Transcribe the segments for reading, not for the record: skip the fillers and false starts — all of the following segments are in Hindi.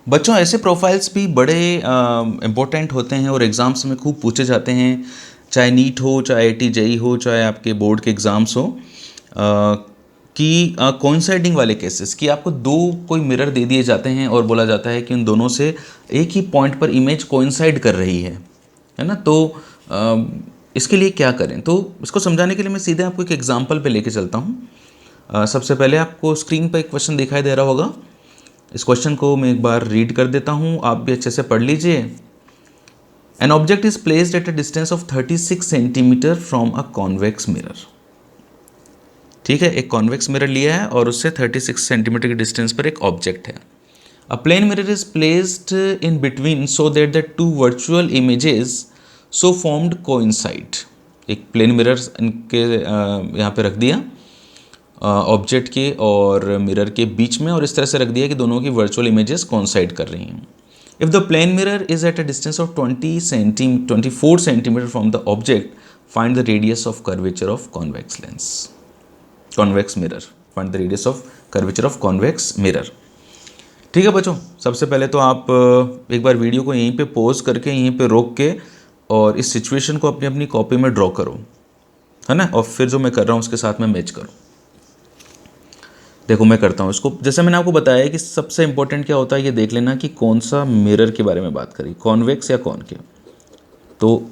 बच्चों ऐसे प्रोफाइल्स भी बड़े इम्पोर्टेंट होते हैं और एग्ज़ाम्स में खूब पूछे जाते हैं, चाहे नीट हो, चाहे आईआईटी जेईई हो, चाहे आपके बोर्ड के एग्ज़ाम्स हो, कि कोइंसाइडिंग वाले केसेस कि आपको दो कोई मिरर दे दिए जाते हैं और बोला जाता है कि उन दोनों से एक ही पॉइंट पर इमेज कोइंसाइड कर रही है ना। तो इसके लिए क्या करें, तो इसको समझाने के लिए मैं सीधे आपको एक एग्जांपल पे लेके चलता हूँ। सबसे पहले आपको स्क्रीन पर एक क्वेश्चन दिखाई दे रहा होगा। इस क्वेश्चन को मैं एक बार रीड कर देता हूँ, आप भी अच्छे से पढ़ लीजिए। An object is placed at a distance of 36 centimetre from a convex mirror. ठीक है, एक कॉन्वेक्स मिरर लिया है और उससे 36 सेंटीमीटर के डिस्टेंस पर एक ऑब्जेक्ट है। A plane mirror is placed in between so that the two virtual images so formed coincide. एक प्लेन मिरर इनके यहाँ पे रख दिया ऑब्जेक्ट के और मिरर के बीच में, और इस तरह से रख दिया कि दोनों की वर्चुअल इमेजेस कोइंसाइड कर रही हैं। If the plane mirror is at a distance of 24 centimetre from the object, find the radius of curvature of convex lens, convex mirror. Find the radius of curvature of convex mirror. ठीक है बच्चों, सबसे पहले तो आप एक बार वीडियो को यहीं पे पॉज करके, यहीं पे रोक के, और इस सिचुएशन को अपनी अपनी कॉपी में ड्रॉ करो, है ना, और फिर जो मैं कर रहा हूँ उसके साथ में मैच करो। देखो मैं करता हूँ इसको। जैसे मैंने आपको बताया कि सबसे इंपॉर्टेंट क्या होता है, ये देख लेना कि कौन सा मिरर के बारे में बात करी, कॉन्वेक्स या कॉनकेव। तो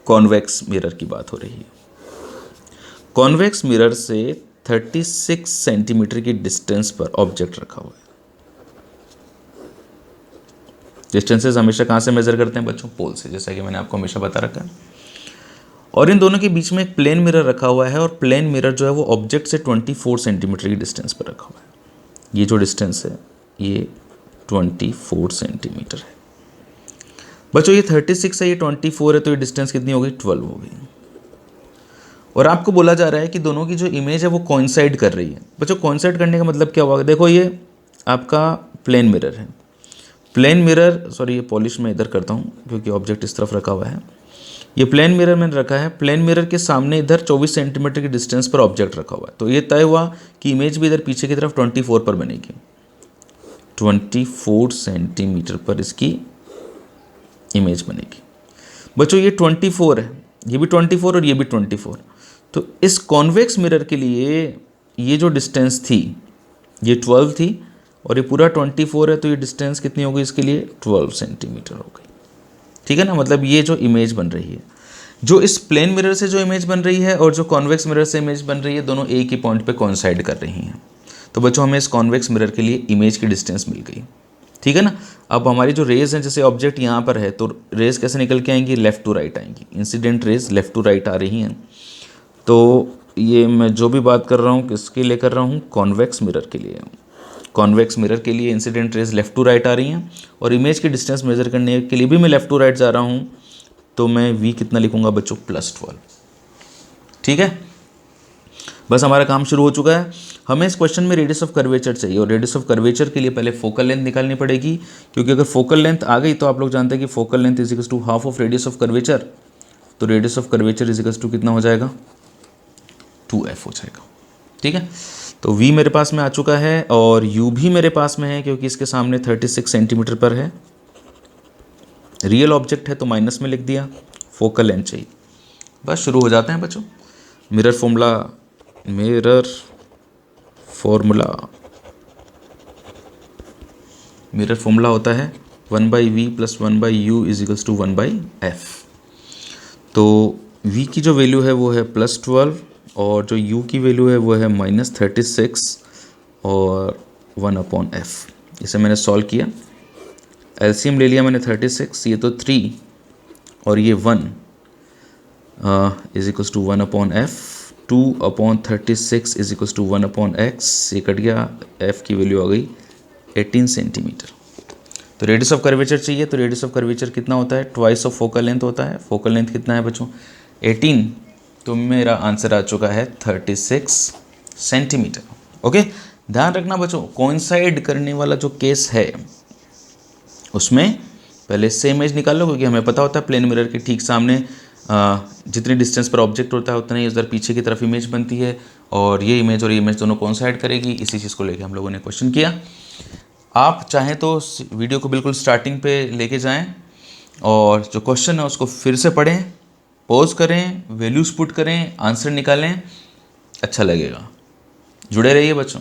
कॉन्वेक्स मिरर की बात हो रही है। कॉन्वेक्स मिरर से 36 सेंटीमीटर की डिस्टेंस पर ऑब्जेक्ट रखा हुआ है। डिस्टेंसेस हमेशा कहाँ से मेजर करते हैं बच्चों? पोल से, जैसा कि मैंने आपको हमेशा बता रखा है। और इन दोनों के बीच में एक प्लेन मिरर रखा हुआ है, और प्लेन मिरर जो है वो ऑब्जेक्ट से 24 सेंटीमीटर की डिस्टेंस पर रखा हुआ है। ये जो डिस्टेंस है ये 24 सेंटीमीटर है। बच्चों ये 36 है, ये 24 है, तो ये डिस्टेंस कितनी हो गई? 12 हो गई। और आपको बोला जा रहा है कि दोनों की जो इमेज है वो कोइंसाइड कर रही है। बच्चों कोइंसाइड करने का मतलब क्या होगा? देखो ये आपका प्लेन मिरर है। प्लेन मिरर, सॉरी ये पॉलिश में इधर करता हूँ क्योंकि ऑब्जेक्ट इस तरफ रखा हुआ है। ये प्लेन मिरर मैंने रखा है, प्लेन मिरर के सामने इधर 24 सेंटीमीटर की डिस्टेंस पर ऑब्जेक्ट रखा हुआ है। तो ये तय हुआ कि इमेज भी इधर पीछे की तरफ 24 पर बनेगी। 24 सेंटीमीटर पर इसकी इमेज बनेगी। बच्चों ये 24 है, ये भी 24 और ये भी 24। तो इस कॉन्वेक्स मिरर के लिए ये जो डिस्टेंस थी ये 12 थी, और ये पूरा 24 है, तो ये डिस्टेंस कितनी हो गई इसके लिए? 12 सेंटीमीटर हो गई। ठीक है ना, मतलब ये जो इमेज बन रही है, जो इस प्लेन मिरर से जो इमेज बन रही है और जो कॉन्वेक्स मिरर से इमेज बन रही है, दोनों एक ही पॉइंट पे कोइंसाइड कर रही हैं। तो बच्चों हमें इस कॉन्वेक्स मिरर के लिए इमेज की डिस्टेंस मिल गई। ठीक है ना। अब हमारी जो रेज हैं, जैसे ऑब्जेक्ट यहाँ पर है तो रेज कैसे निकल के आएंगी? लेफ्ट टू राइट आएंगी। Incident rays left to right आ रही हैं। तो ये मैं जो भी बात कर रहा हूँ किसके लिए कर रहा हूँ? कॉन्वेक्स मिरर के लिए। कॉन्वेक्स मिरर के लिए incident rays left to right आ रही हैं, और इमेज की डिस्टेंस मेजर करने के लिए भी मैं लेफ्ट टू राइट जा रहा हूँ। तो मैं v कितना लिखूंगा बच्चों? +12। ठीक है, बस हमारा काम शुरू हो चुका है। हमें इस क्वेश्चन में रेडियस ऑफ कर्वेचर चाहिए, और रेडियस ऑफ कर्वेचर के लिए पहले फोकल लेंथ निकालनी पड़ेगी, क्योंकि अगर फोकल लेंथ आ गई तो आप लोग जानते हैं कि focal length is equals to half of radius of curvature. तो radius of curvature is equals to कितना हो जाएगा? 2f हो जाएगा। ठीक है, तो v मेरे पास में आ चुका है, और u भी मेरे पास में है क्योंकि इसके सामने 36 सेंटीमीटर पर है। रियल ऑब्जेक्ट है तो माइनस में लिख दिया। फोकल लेंथ चाहिए। बस शुरू हो जाते हैं बच्चों। मिरर फॉर्मूला होता है 1/v + 1/u is equals to 1/f। तो v की जो वैल्यू है वो है +12, और जो u की वैल्यू है वो है -36 और 1/f। इसे मैंने सॉल्व किया, एलसीएम ले लिया मैंने 36, ये तो 3 और ये 1 is equals to 1/f। 2/36 is equals to 1/x। ये कट गया, f की वैल्यू आ गई 18 सेंटीमीटर। तो रेडियस ऑफ कर्वेचर चाहिए, तो रेडियस ऑफ कर्वेचर कितना होता है? ट्वाइस ऑफ फोकल लेंथ होता है। फोकल लेंथ कितना है बच्चों? 18। तो मेरा आंसर आ चुका है 36 सेंटीमीटर। ओके, ध्यान रखना बच्चों, कोइंसाइड करने वाला जो केस है उसमें पहले से इमेज निकाल लो, क्योंकि हमें पता होता है प्लेन मिरर के ठीक सामने जितनी डिस्टेंस पर ऑब्जेक्ट होता है उतना ही उधर पीछे की तरफ इमेज बनती है, और ये इमेज दोनों कोइंसाइड करेगी। इसी चीज़ को लेकर हम लोगों ने क्वेश्चन किया। आप चाहें तो वीडियो को बिल्कुल स्टार्टिंग पे लेके जाएं और जो क्वेश्चन है उसको फिर से पढ़ें, पॉज करें, वैल्यूज़ पुट करें, आंसर निकालें, अच्छा लगेगा। जुड़े रहिए बच्चों।